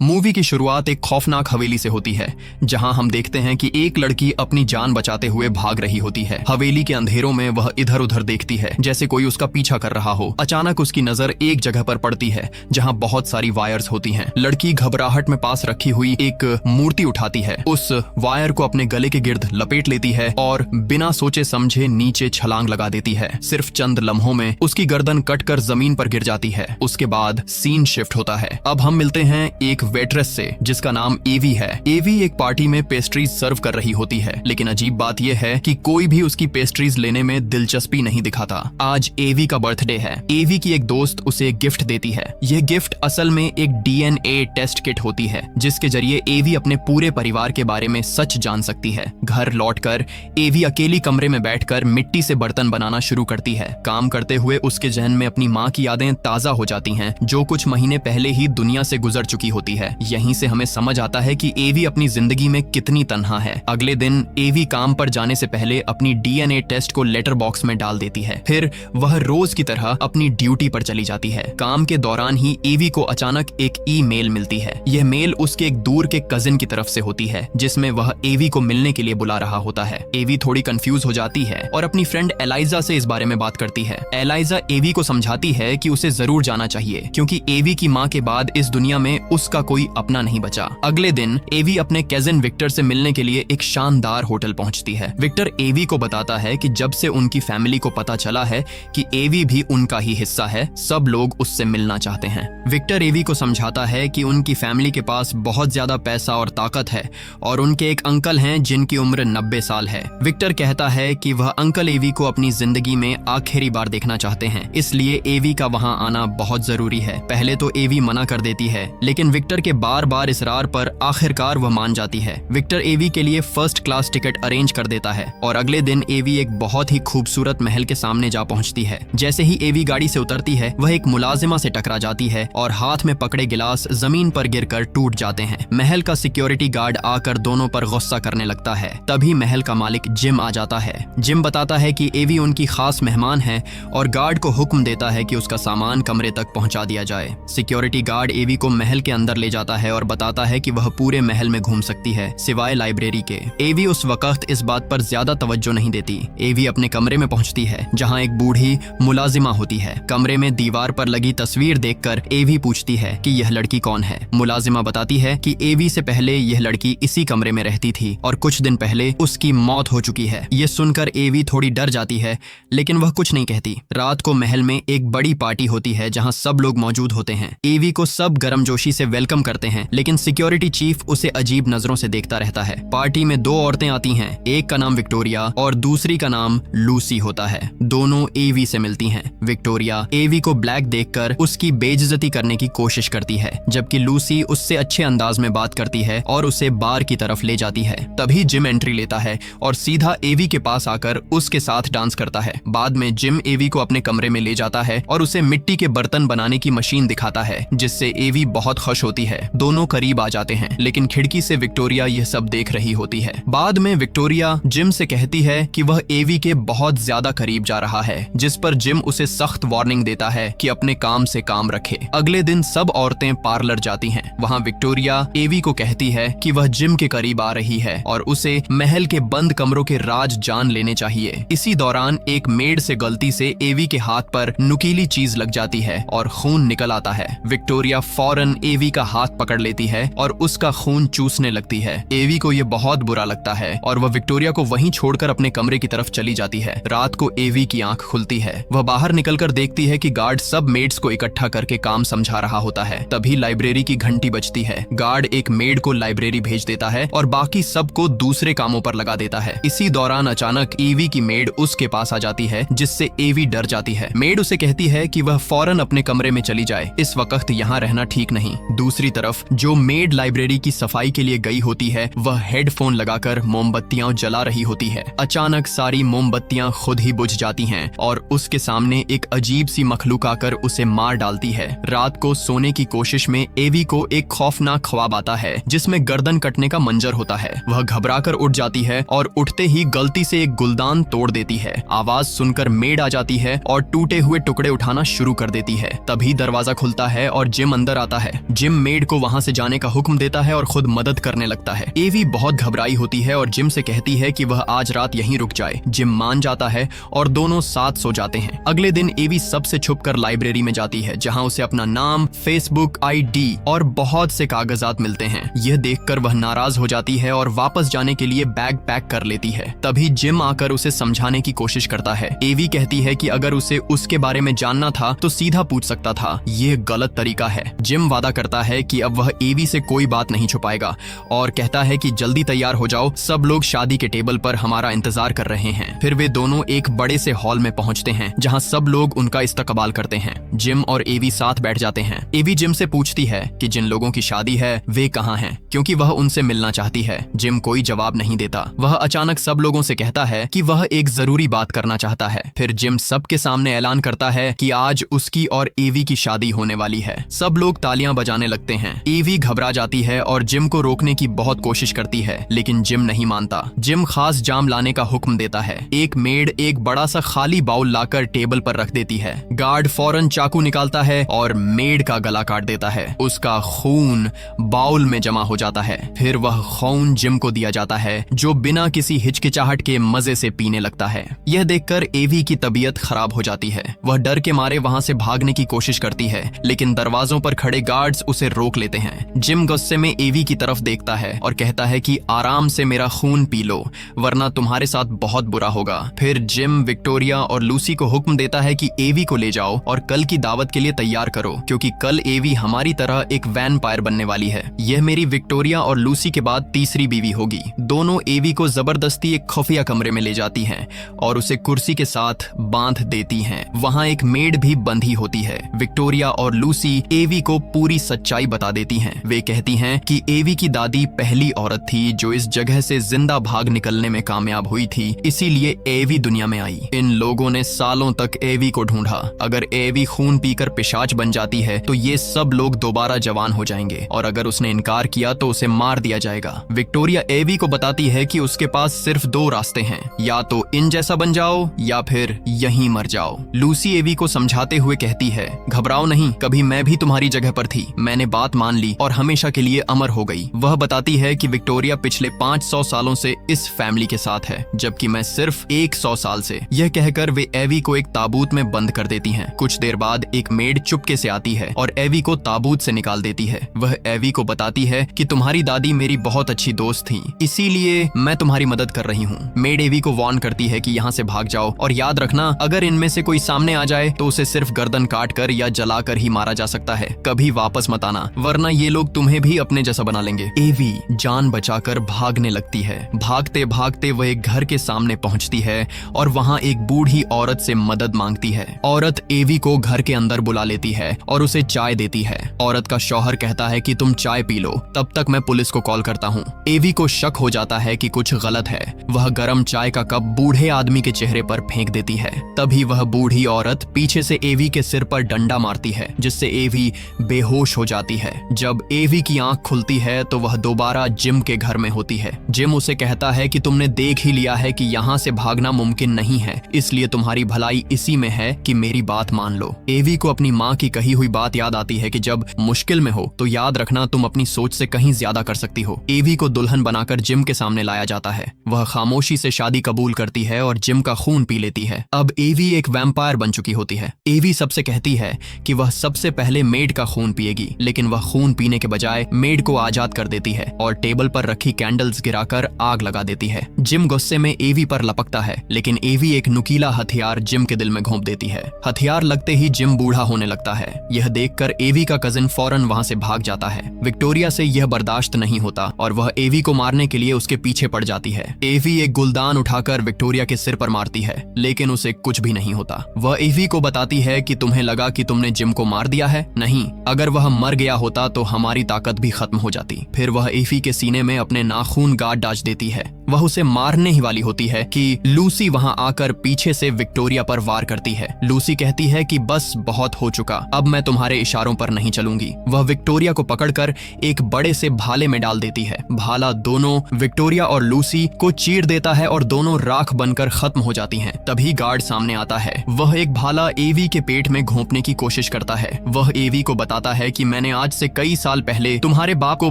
Movie की शुरुआत एक खौफनाक हवेली से होती है, जहां हम देखते हैं कि एक लड़की अपनी जान बचाते हुए भाग रही होती है। हवेली के अंधेरों में वह इधर उधर देखती है जैसे कोई उसका पीछा कर रहा हो। अचानक उसकी नजर एक जगह पर पड़ती है जहां बहुत सारी वायर्स होती हैं। लड़की घबराहट में पास रखी हुई एक मूर्ति उठाती है, उस वायर को अपने गले के गिर्द लपेट लेती है और बिना सोचे समझे नीचे छलांग लगा देती है। सिर्फ चंद लम्हों में उसकी गर्दन कटकर जमीन पर गिर जाती है। उसके बाद सीन शिफ्ट होता है। अब हम मिलते हैं एक वेट्रेस से जिसका नाम एवी है। एवी एक पार्टी में पेस्ट्रीज सर्व कर रही होती है, लेकिन अजीब बात यह है कि कोई भी उसकी पेस्ट्रीज लेने में दिलचस्पी नहीं दिखाता। आज एवी का बर्थडे है। एवी की एक दोस्त उसे गिफ्ट देती है। यह गिफ्ट असल में एक डीएनए टेस्ट किट होती है, जिसके जरिए एवी अपने पूरे परिवार के बारे में सच जान सकती है। घर लौटकर एवी अकेली कमरे में बैठकर मिट्टी से बर्तन बनाना शुरू करती है। काम करते हुए उसके जहन में अपनी माँ की यादें ताजा हो जाती हैं, जो कुछ महीने पहले ही दुनिया से गुजर चुकी होती है। यहीं से हमें समझ आता है कि एवी अपनी जिंदगी में कितनी तन्हा है। अगले दिन एवी काम पर जाने से पहले अपनी डीएनए टेस्ट को लेटर बॉक्स में डाल देती है। फिर वह रोज की तरह अपनी ड्यूटी पर चली जाती है। काम के दौरान ही एवी को अचानक एक ईमेल मिलती है। यह मेल उसके एक दूर के कजिन की तरफ से होती है, जिसमें वह एवी को मिलने के लिए बुला रहा होता है। एवी थोड़ी कंफ्यूज हो जाती है और अपनी फ्रेंड एलाइजा से इस बारे में बात करती है। एलाइजा एवी को समझाती है कि उसे जरूर जाना चाहिए, क्योंकि एवी की माँ के बाद इस दुनिया में उसका कोई अपना नहीं बचा। अगले दिन एवी अपने कजिन विक्टर से मिलने के लिए एक शानदार होटल पहुंचती है। विक्टर एवी को बताता है कि जब से उनकी फैमिली को पता चला है कि एवी भी उनका ही हिस्सा है, सब लोग उससे मिलना चाहते हैं। विक्टर एवी को समझाता है कि उनकी फैमिली के पास बहुत ज्यादा पैसा और ताकत है और उनके एक अंकल हैं जिनकी उम्र 90 साल है। विक्टर कहता है कि वह अंकल एवी को अपनी जिंदगी में आखिरी बार देखना चाहते हैं, इसलिए एवी का वहां आना बहुत जरूरी है। पहले तो एवी मना कर देती है, लेकिन विक्टर के बार बार इसरार पर आखिरकार वह मान जाती है। विक्टर एवी के लिए फर्स्ट क्लास टिकट अरेंज कर देता है और अगले दिन एवी एक बहुत ही खूबसूरत महल के सामने जा पहुंचती है। जैसे ही एवी गाड़ी से उतरती है, वह एक मुलाजिमा से टकरा जाती है और हाथ में पकड़े गिलास जमीन पर गिरकर टूट जाते हैं। महल का सिक्योरिटी गार्ड आकर दोनों पर गुस्सा करने लगता है। तभी महल का मालिक जिम आ जाता है। जिम बताता है कि एवी उनकी खास मेहमान है और गार्ड को हुक्म देता है कि उसका सामान कमरे तक पहुंचा दिया जाए। सिक्योरिटी गार्ड एवी को महल के अंदर ले जाता है और बताता है कि वह पूरे महल में घूम सकती है सिवाय लाइब्रेरी के। एवी उस वक्त इस बात पर ज्यादा तवज्जो नहीं देती। एवी अपने कमरे में पहुंचती है, जहां एक बूढ़ी मुलाजिमा होती है। कमरे में दीवार पर लगी तस्वीर देखकर एवी पूछती है कि यह लड़की कौन है। मुलाजिमा बताती है कि एवी से पहले यह लड़की इसी कमरे में रहती थी और कुछ दिन पहले उसकी मौत हो चुकी है। ये सुनकर एवी थोड़ी डर जाती है, लेकिन वह कुछ नहीं कहती। रात को महल में एक बड़ी पार्टी होती है जहां सब लोग मौजूद होते हैं। एवी को सब गर्मजोशी से वेलकम करते हैं, लेकिन सिक्योरिटी चीफ उसे अजीब नजरों से देखता रहता है। पार्टी में दो औरतें आती हैं, एक का नाम विक्टोरिया और दूसरी का नाम लूसी होता है। दोनों एवी से मिलती हैं। विक्टोरिया एवी को ब्लैक देखकर उसकी बेइज्जती करने की कोशिश करती है, जबकि लूसी उससे अच्छे अंदाज में बात करती है और उसे बार की तरफ ले जाती है। तभी जिम एंट्री लेता है और सीधा एवी के पास आकर उसके साथ डांस करता है। बाद में जिम एवी को अपने कमरे में ले जाता है और उसे मिट्टी के बर्तन बनाने की मशीन दिखाता है, जिससे एवी बहुत खुश होती है। दोनों करीब आ जाते हैं, लेकिन खिड़की से विक्टोरिया यह सब देख रही होती है। बाद में विक्टोरिया जिम से कहती है कि वह एवी के बहुत ज्यादा करीब जा रहा है, जिस पर जिम उसे सख्त वार्निंग देता है कि अपने काम से काम रखे। अगले दिन सब औरतें पार्लर जाती हैं। वहां विक्टोरिया एवी को कहती है कि वह जिम के करीब आ रही है और उसे महल के बंद कमरों के राज जान लेने चाहिए। इसी दौरान एक मेड से गलती से एवी के हाथ पर नुकीली चीज लग जाती है और खून निकल आता है। विक्टोरिया फौरन एवी का हाथ पकड़ लेती है और उसका खून चूसने लगती है। एवी को यह बहुत बुरा लगता है और वह विक्टोरिया को वहीं छोड़कर अपने कमरे की तरफ चली जाती है। रात को एवी की आंख खुलती है। वह बाहर निकलकर देखती है कि गार्ड सब मेड्स को इकट्ठा करके काम समझा रहा होता है। तभी लाइब्रेरी की घंटी बजती है। गार्ड एक मेड को लाइब्रेरी भेज देता है और बाकी सबको दूसरे कामों पर लगा देता है। इसी दौरान अचानक एवी की मेड उसके पास आ जाती है, जिससे एवी डर जाती है। मेड उसे कहती है कि वह फौरन अपने कमरे में चली जाए, इस वक्त यहाँ रहना ठीक नहीं। दूसरी तरफ जो मेड लाइब्रेरी की सफाई के लिए गई होती है, वह हेडफोन लगाकर मोमबत्तियां जला रही होती है। अचानक सारी मोमबत्तियां खुद ही बुझ जाती हैं और उसके सामने एक अजीब सी मखलूक आकर उसे मार डालती है। रात को सोने की कोशिश में एवी को एक खौफनाक ख्वाब आता है, जिसमें गर्दन कटने का मंजर होता है। वह घबराकर उठ जाती है और उठते ही गलती से एक गुलदान तोड़ देती है। आवाज सुनकर मेड आ जाती है और टूटे हुए टुकड़े उठाना शुरू कर देती है। तभी दरवाजा खुलता है और जिम अंदर आता है। जिम मेड को वहां से जाने का हुक्म देता है और खुद मदद करने लगता है। एवी बहुत घबराई होती है और जिम से कहती है कि वह आज रात यहीं रुक जाए। जिम मान जाता है और दोनों साथ सो जाते हैं। अगले दिन एवी सबसे छुपकर लाइब्रेरी में जाती है, जहां उसे अपना नाम, फेसबुक आईडी और बहुत से कागजात मिलते हैं। यह देखकर वह नाराज हो जाती है और वापस जाने के लिए बैग पैक कर लेती है। तभी जिम आकर उसे समझाने की कोशिश करता है। एवी कहती है कि अगर उसे उसके बारे में जानना था तो सीधा पूछ सकता था, यह गलत तरीका है। जिम वादा करता है कि अब वह एवी से कोई बात नहीं छुपाएगा और कहता है कि जल्दी तैयार हो जाओ, सब लोग शादी के टेबल पर हमारा इंतजार कर रहे हैं। फिर वे दोनों एक बड़े से हॉल में पहुंचते हैं, जहां सब लोग उनका इस्तकबाल करते हैं। जिम और एवी साथ बैठ जाते हैं। एवी जिम से पूछती है कि जिन लोगों की शादी है वे कहाँ हैं, क्योंकि वह उनसे मिलना चाहती है। जिम कोई जवाब नहीं देता। वह अचानक सब लोगों से कहता है कि वह एक जरूरी बात करना चाहता है। फिर जिम सबके सामने ऐलान करता है कि आज उसकी और एवी की शादी होने वाली है। सब लोग तालियां बजाने लगते हैं। एवी घबरा जाती है और जिम को रोकने की बहुत कोशिश करती है, लेकिन जिम नहीं मानता। जिम खास जाम लाने का हुक्म देता है। एक मेड एक बड़ा सा खाली बाउल लाकर टेबल पर रख देती है। गार्ड फौरन चाकू निकालता है और मेड का गला काट देता है। उसका खून बाउल में जमा हो जाता है। फिर वह खून जिम को दिया जाता है, जो बिना किसी हिचकिचाहट के मजे से पीने लगता है। यह देखकर एवी की तबीयत खराब हो जाती है। वह डर के मारे वहां से भागने की कोशिश करती है, लेकिन दरवाजों पर खड़े गार्ड्स उसे रोक लेते हैं। जिम गुस्से में एवी की तरफ देखता है और कहता है कि आराम से मेरा खून पी लो, वरना तुम्हारे साथ बहुत बुरा होगा। फिर जिम विक्टोरिया और लूसी को हुक्म देता है कि एवी को ले जाओ और कल की दावत के लिए तैयार करो, क्योंकि कल एवी हमारी तरह एक वैम्पायर बनने वाली है। यह मेरी विक्टोरिया और लूसी के बाद तीसरी बीवी होगी। दोनों एवी को जबरदस्ती एक खुफिया कमरे में ले जाती हैं और उसे कुर्सी के साथ बांध देती हैं। वहां एक मेड भी बंधी होती है। विक्टोरिया और लूसी एवी को पूरी सच्चाई बता देती हैं। वे कहती हैं कि एवी की दादी पहली औरत थी जो इस जगह से जिंदा भाग निकलने में कामयाब हुई थी, इसीलिए एवी दुनिया में आई। इन लोगों ने सालों तक एवी को ढूंढा। अगर एवी खून पीकर पिशाच बन जाती है तो ये सब लोग दोबारा जवान हो जाएंगे, और अगर उसने इनकार किया तो उसे मार दिया जाएगा। विक्टोरिया एवी को बताती है कि उसके पास सिर्फ दो रास्ते हैं, या तो इन जैसा बन जाओ या फिर यहीं मर जाओ। लूसी एवी को समझाते हुए कहती है, घबराओ नहीं, कभी मैं भी तुम्हारी जगह पर थी। मैंने बात मान ली और हमेशा के लिए अमर हो गई। वह बताती है कि विक्टोरिया पिछले 500 सालों से इस फैमिली के साथ है, जबकि मैं सिर्फ 100 साल से। यह कहकर वे एवी को एक ताबूत में बंद कर देती हैं। कुछ देर बाद एक मेड चुपके से आती है और एवी को ताबूत से निकाल देती है। वह एवी को बताती है कि तुम्हारी दादी मेरी बहुत अच्छी दोस्त थी, इसीलिए मैं तुम्हारी मदद कर रही हूँ। मेड एवी को वार्न करती है कि यहाँ से भाग जाओ और याद रखना, अगर इनमें से कोई सामने आ जाए तो उसे सिर्फ गर्दन काट कर या जलाकर ही मारा जा सकता है। कभी वापस मत आना, वरना ये लोग तुम्हें भी अपने जैसा बना लेंगे। एवी जान बचाकर भागने लगती है। भागते भागते वह एक घर के सामने पहुंचती है और वहां एक बूढ़ी औरत से मदद मांगती है। औरत एवी को घर के अंदर बुला लेती है और उसे चाय देती है। औरत का शौहर कहता है कि तुम चाय पी लो, तब तक मैं पुलिस को कॉल करता हूँ। एवी को शक हो जाता है कि कुछ गलत है। वह गर्म चाय का कप बूढ़े आदमी के चेहरे पर फेंक देती है। तभी वह बूढ़ी औरत पीछे से एवी के सिर पर डंडा मारती है, जिससे एवी बेहोश हो जाती है। जब एवी की आंख खुलती है तो वह दोबारा जिम के घर में होती है। जिम उसे कहता है कि तुमने देख ही लिया है कि यहाँ से भागना मुमकिन नहीं है, इसलिए तुम्हारी भलाई इसी में है कि मेरी बात मान लो। एवी को अपनी माँ की कही हुई बात याद आती है कि जब मुश्किल में हो तो याद रखना तुम अपनी सोच से कहीं ज्यादा कर सकती हो। एवी को दुल्हन बनाकर जिम के सामने लाया जाता है। वह खामोशी से शादी कबूल करती है और जिम का खून पी लेती है। अब एवी एक वैम्पायर बन चुकी होती है। एवी सबसे कहती है कि वह सबसे पहले मेड का खून पिएगी, लेकिन वह खून पीने के बजाय मेड को आजाद कर देती है और टेबल पर रखी कैंडल्स गिराकर आग लगा देती है। जिम गुस्से में एवी पर लपकता है, लेकिन एवी एक नुकीला हथियार जिम के दिल में घोंप देती है। हथियार लगते ही जिम बूढ़ा होने लगता है। यह देखकर एवी का कजिन फौरन वहां से भाग जाता है। विक्टोरिया से यह बर्दाश्त नहीं होता और वह एवी को मारने के लिए उसके पीछे पड़ जाती है। एवी एक गुलदान उठाकर विक्टोरिया के सिर पर मारती है, लेकिन उसे कुछ भी नहीं होता। वह एवी को बताती है कि तुम्हें लगा कि तुमने जिम को मार दिया है? नहीं, अगर वह मर गया होता तो हमारी ताकत भी खत्म हो जाती। फिर वह एवी के सीने में अपने नाखून गाड़ डाच देती है। वह उसे मारने ही वाली होती है कि लूसी वहां आकर पीछे से विक्टोरिया पर वार करती है। लूसी कहती है कि बस बहुत हो चुका, अब मैं तुम्हारे इशारों पर नहीं चलूंगी। वह विक्टोरिया को पकड़कर एक बड़े से भाले में डाल देती है। भाला दोनों विक्टोरिया और लूसी को चीर देता है और दोनों राख बनकर खत्म हो जाती हैं। तभी गार्ड सामने आता है। वह एक भाला एवी के पेट में घोंपने की कोशिश करता है। वह एवी को बताता है कि मैंने आज से कई साल पहले तुम्हारे बाप को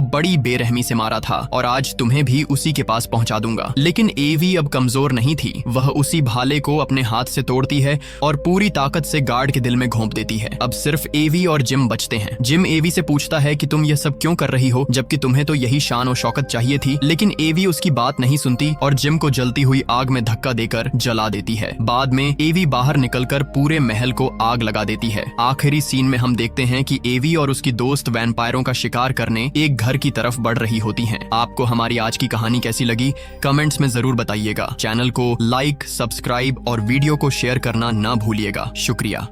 बड़ी बेरहमी से मारा था और आज तुम्हें भी उसी के पास पहुंचा दूंगा। लेकिन एवी अब कमजोर नहीं थी। वह उसी भाले को अपने हाथ से तोड़ती है और पूरी ताकत से गार्ड के दिल में घोंप देती है। अब सिर्फ एवी और जिम बचते हैं। जिम एवी से पूछता है कि तुम यह सब क्यों कर रही हो, जबकि तुम्हें तो यही शान और शौकत चाहिए थी। लेकिन एवी उसकी बात नहीं सुनती और जिम को जलती हुई आग में धक्का देकर जला देती है। बाद में एवी बाहर निकलकर पूरे महल को आग लगा देती है। आखिरी सीन में हम देखते हैं कि एवी और उसकी दोस्त वैम्पायरों का शिकार करने एक घर की तरफ बढ़ रही होती हैं। आपको हमारी आज की कहानी कैसी लगी कमेंट्स में जरूर बताइएगा। चैनल को लाइक, सब्सक्राइब और वीडियो को शेयर करना ना भूलिएगा। शुक्रिया।